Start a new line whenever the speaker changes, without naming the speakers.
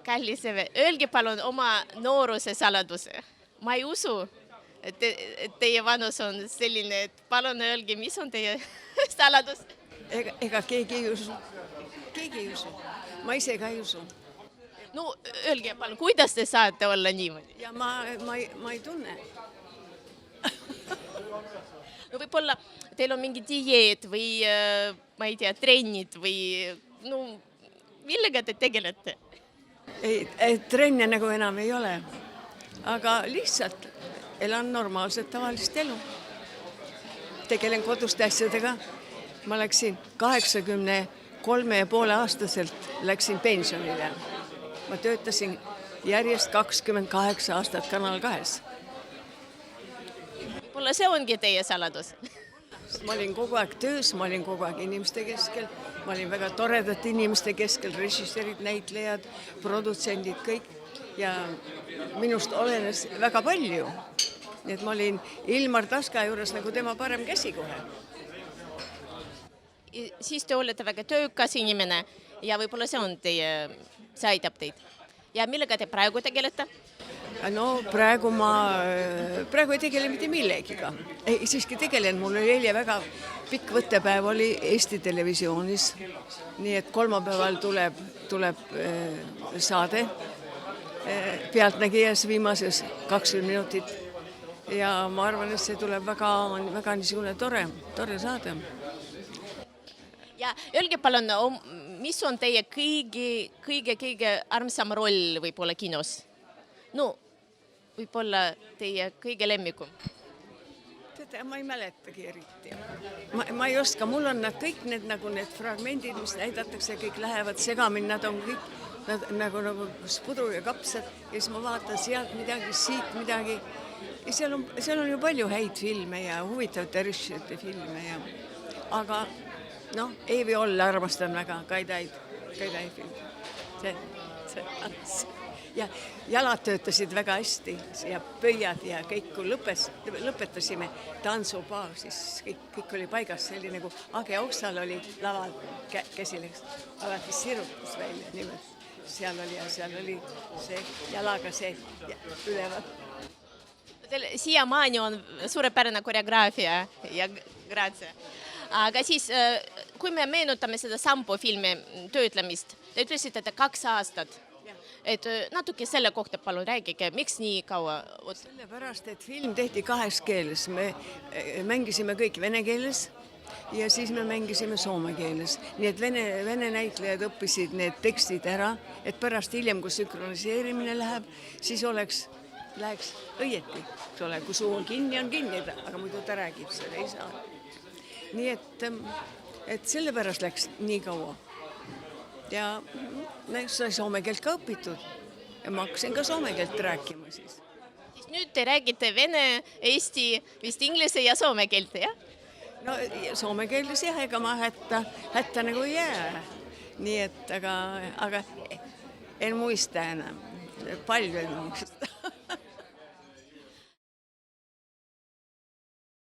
Kallis Eve, öelge palun oma nooruse saladuse. Ma ei usu, et teie vanus on selline, et palun öelge, mis on teie saladus.
Ega keegi ei usu. Keegi ei usu. Ma ise ka ei usu.
No öelge palun, kuidas te saate olla niimoodi?
Ja ma ei tunne.
No võib-olla teil on mingi dieet või ma ei tea, trennid või no millega te tegelete?
Trenne nagu enam ei ole. Aga lihtsalt elan normaalset tavalist elu. Tegelen koduste asjadega. Ma läksin 83,5 aastaselt läksin pensionile. Ma töötasin järjest 28 aastat Kanal 2.
Võib-olla see ongi teie saladus.
Ma olin kogu aeg töös, ma olin kogu aeg inimeste keskel. Ma olin väga toredate inimeste keskel, režissöörid, näitlejad, produtsendid, kõik. Ja minust olenes väga palju. Nii et ma olin Ilmar Taska juures nagu tema parem käsi kohe.
Siis te olete väga töökas inimene ja võib-olla see aitab teid. Ja millega te praegu tegelete?
No praegu ei tegele mitte millegiga. Siiski tegelen, mul oli eile väga pikk võttepäev oli Eesti Televisioonis. Nii et kolmapäeval tuleb saade Pealtnägijas viimases 20 minutit. Ja ma arvan, et see tuleb väga niisugune tore saade.
Ja öelge palun, mis on teie kõige armsam roll võib-olla kinos? No, võib-olla teie kõige lemmikum.
Ma ei mäletagi eriti. Ma ei oska, mul on nad kõik need fragmendid, mis näidatakse, kõik lähevad segamini, nad on kõik nagu pudru ja kapsad ja siis ma vaatan sealt midagi, siit midagi. Ja seal on ju palju häid filme ja huvitavate režissööride filme. Aga Eevi Oll armastan väga, Kaidaid film. Ja jalad töötasid väga hästi ja pöiad ja kõik, kui lõpetasime tantsupaar, siis kõik oli paigas. See oli nagu Age Oksal oli laval, käsi läks alati sirutus välja nimelt. Seal oli see jalaga see üleval.
Siiamaani on suurepärane koreograafia ja grazie. Aga siis, kui me meenutame seda Sampo filmi töötlemist, te ütlesite, et 2 aastat. Et natuke selle kohta palun räägige, miks nii kaua?
Sellepärast, et film tehti 2 keeles. Me mängisime kõik vene keeles ja siis me mängisime soome keeles. Nii et vene näitlejad õppisid need tekstid ära, et pärast hiljem, kui sünkroniseerimine läheb, siis läheks õieti. Kui suu on kinni, aga muidu ta räägib, selle ei saa. Nii et sellepärast läks nii kaua. Ja sai soome keelt ka õpitud ja ma hakkasin ka soome keelt rääkima siis.
Siis nüüd te räägite vene, eesti, vist inglise ja soome keelt, jah?
No soome keeles jah, ega ma hätta nagu ei jää. Nii et, aga en muista enam. Palju en muista.